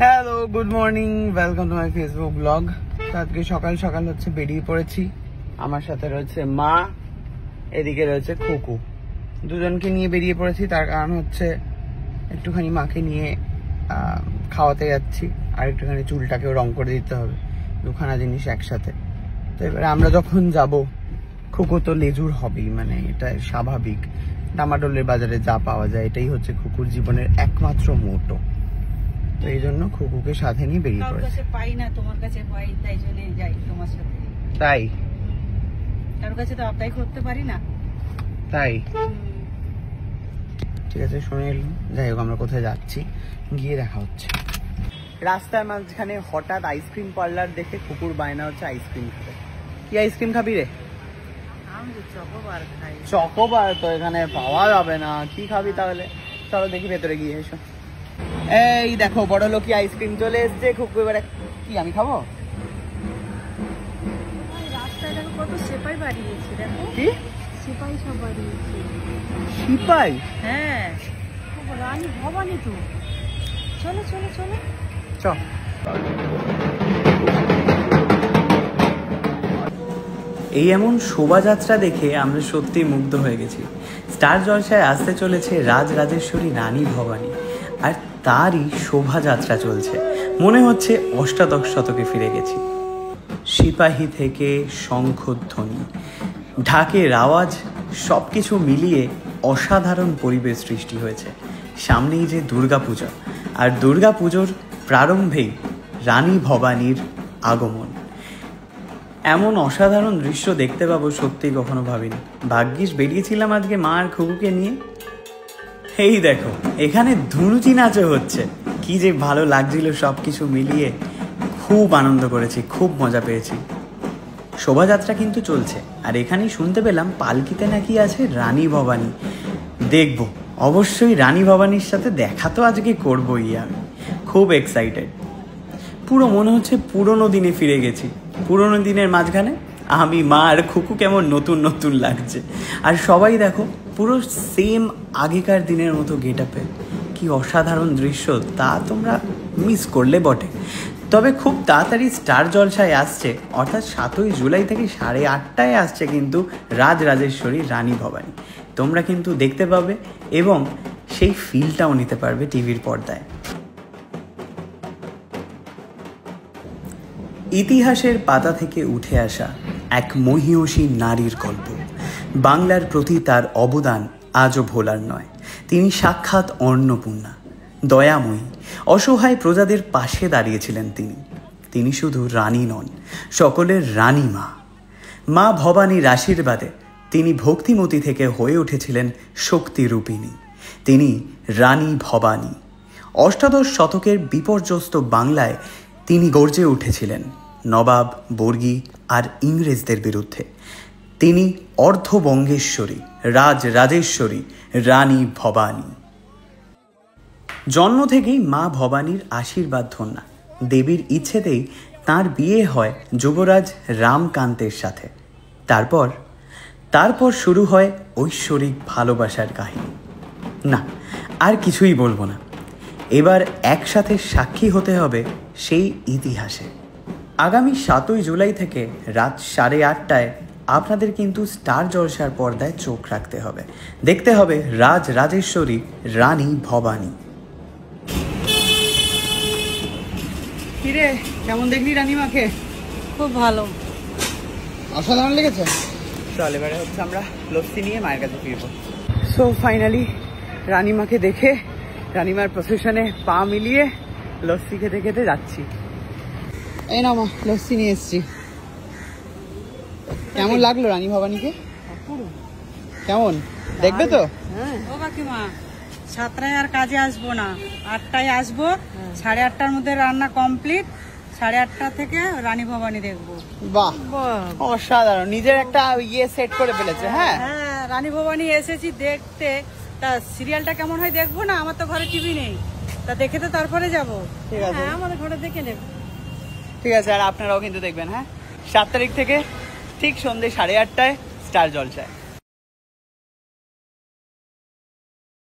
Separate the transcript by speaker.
Speaker 1: Hello, good morning, welcome to my Facebook blog. আজকে সকাল সকাল হচ্ছে বেরিয়ে পড়েছি। আমার সাথে রয়েছে মা, এদিকে রয়েছে খুকু। দুজনকে নিয়ে বেরিয়ে পড়েছি, তার কারণ হচ্ছে একটুখানি মাকে নিয়ে খাওয়াতে যাচ্ছি, আর একটুখানি চুলটাকেও রং করে দিতে হবে, দুখানা জিনিস একসাথে। তো এবারে আমরা যখন যাব, খুকু তো লেজুর হবেই, মানে এটা স্বাভাবিক। ডামাডোলের বাজারে যা পাওয়া যায় এটাই হচ্ছে খুকুর জীবনের একমাত্র মোটো। তো এই জন্য খুকুকে সাথে নিয়ে বেরিয়ে পড়েছে।
Speaker 2: পাই না, তোমার কাছে পাই, তাই জন্য যাই তোমার সাথে।
Speaker 1: তাই
Speaker 2: কারোর কাছে তো আপ্যায় করতে পারি না,
Speaker 1: তাই ঠিক আছে, শুনে এলাম। যাই হোক, আমরা কোথায় যাচ্ছি গিয়ে দেখা হচ্ছে। রাস্তার মাঝখানে হঠাৎ আইসক্রিম পার্লার দেখে কুকুর বায়না হচ্ছে আইসক্রিম খাবে। কি আইসক্রিম খাবি রে?
Speaker 2: আমি তো চকোবার খাই।
Speaker 1: চকোবার তো এখানে পাওয়া যাবে না, কি খাবি তাহলে? চলো দেখি ভেতরে গিয়ে এসো। এই দেখো, বড় লোকি আইসক্রিম চলে এসছে। খুব এবারে কি আমি খাবো?
Speaker 2: রাস্তায় দেখো কত সেপাই বাড়িয়েছে, দেখো
Speaker 1: কি
Speaker 2: সেপাই সব বাড়িয়েছে।
Speaker 1: সিপাই?
Speaker 2: হ্যাঁ, রানী ভবানী তো। চলো চলো চলো,
Speaker 1: চল। এই এমন শোভাযাত্রা দেখে আমরা সত্যি মুগ্ধ হয়ে গেছি। স্টার জলসায় আসতে চলেছে রাজরাজেশ্বরী রানী ভবানী, আর তারই শোভাযাত্রা চলছে। মনে হচ্ছে অষ্টাদশ শতকে ফিরে গেছি। সিপাহী থেকে শঙ্খধ্বনি, ঢাকের আওয়াজ, সব কিছু মিলিয়ে অসাধারণ পরিবেশ সৃষ্টি হয়েছে। সামনেই যে দুর্গাপূজা, আর দুর্গাপুজোর প্রারম্ভেই রানী ভবানীর আগমন। এমন অসাধারণ দৃশ্য দেখতে পাবো সত্যিই কখনো ভাবিনি। ভাগ্যিস বেরিয়েছিলাম আজকে মা আর খুকুকে নিয়ে। এই দেখো, এখানে ধুনুচি নাচও হচ্ছে। কি যে ভালো লাগছিল, সব কিছু মিলিয়ে খুব আনন্দ করেছি, খুব মজা পেয়েছি। শোভাযাত্রা কিন্তু চলছে, আর এখানেই শুনতে পেলাম পালকিতে নাকি আছে রানী ভবানী। দেখবো, অবশ্যই রানী ভবানীর সাথে দেখা তো আজকে করবোই। আমি খুব এক্সাইটেড। পুরো মনে হচ্ছে পুরোনো দিনে ফিরে গেছি। পুরোনো দিনের মাঝখানে আমি, মা আর খুকু কেমন নতুন নতুন লাগছে। আর সবাই দেখো, পুরো সেম আগেকার দিনের মতো গেট আপে। কি অসাধারণ দৃশ্য, তা তোমরা মিস করলে বটে। তবে খুব তাড়াতাড়ি স্টার জলসায় আসছে, অর্থাৎ 7ই জুলাই থেকে 8:30টায় আসছে কিন্তু রাজরাজেশ্বরী রানী ভবানী। তোমরা কিন্তু দেখতে পাবে এবং সেই ফিলটাও নিতে পারবে টিভির পর্দায়। ইতিহাসের পাতা থেকে উঠে আসা এক মহীয়সী নারীর গল্প। বাংলার প্রতি তার অবদান আজও ভোলার নয়। তিনি সাক্ষাৎ অন্নপূর্ণা, দয়াময়ী, অসহায় প্রজাদের পাশে দাঁড়িয়েছিলেন তিনি শুধু রানী নন, সকলের রানী মা। মা ভবানীর আশীর্বাদে তিনি ভক্তিমতী থেকে হয়ে উঠেছিলেন শক্তিরূপিণী। তিনি রানী ভবানী। অষ্টাদশ শতকের বিপর্যস্ত বাংলায় তিনি গর্জে উঠেছিলেন নবাব, বর্গী আর ইংরেজদের বিরুদ্ধে। তিনি অর্ধবঙ্গেশ্বরী, রাজরাজেশ্বরী রানী ভবানী। জন্ম থেকেই মা ভবানীর আশীর্বাদ ধন্যা। দেবীর ইচ্ছেতেই তাঁর বিয়ে হয় যুবরাজ রামকান্তের সাথে। তারপর শুরু হয় ঐশ্বরিক ভালোবাসার কাহিনী। না, আর কিছুই বলবো না। এবার একসাথে সাক্ষী হতে হবে সেই ইতিহাসে। আগামী 7ই জুলাই থেকে রাত 8:30টায় আপনাদের কিন্তু স্টার জলসার পর্দায় চোখ রাখতে হবে। দেখতে হবে রাজরাজেশ্বরী রানী ভবানী। কিরে, কেমন দেখলি রানীমাকে?
Speaker 2: খুব ভালো,
Speaker 1: অসাধারণ লেগেছে। চল, এবারে হচ্ছে আমরা লস্যি নিয়ে মায়ের কাছে ফিরবো। সো ফাইনালি রানীমাকে দেখে, রানীমার প্রসেশনে পা মিলিয়ে লস্যি খেতে খেতে যাচ্ছি। এই না মা, লস্যি নিয়ে এসছি। কেমন লাগলো রানী ভবানীকে? কেমন দেখবে তো?
Speaker 2: ও কাকিমা, 7টায় আর কাজে আসবো না, 8টায় আসবো। 8:30টার মধ্যে রান্না কমপ্লিট। 8:30টা থেকে রানী ভবানী দেখবো।
Speaker 1: বাহ, অসাধারণ। নিজের একটা ইয়ে সেট করে ফেলেছে। হ্যাঁ
Speaker 2: হ্যাঁ, রানী ভবানী এসেছি দেখতে। তা সিরিয়ালটা কেমন হয় দেখবো না, আমার তো ঘরে টিভি নেই, তা দেখে তো তারপরে যাবো।
Speaker 1: ঠিক আছে,
Speaker 2: হ্যাঁ, আমাদের ঘরে দেখে নেব।
Speaker 1: ঠিক আছে, আর আপনারাও কিন্তু দেখবেন। হ্যাঁ, 7 তারিখ থেকে ঠিক সন্ধ্যে 8:30টায় স্টার জলসায়।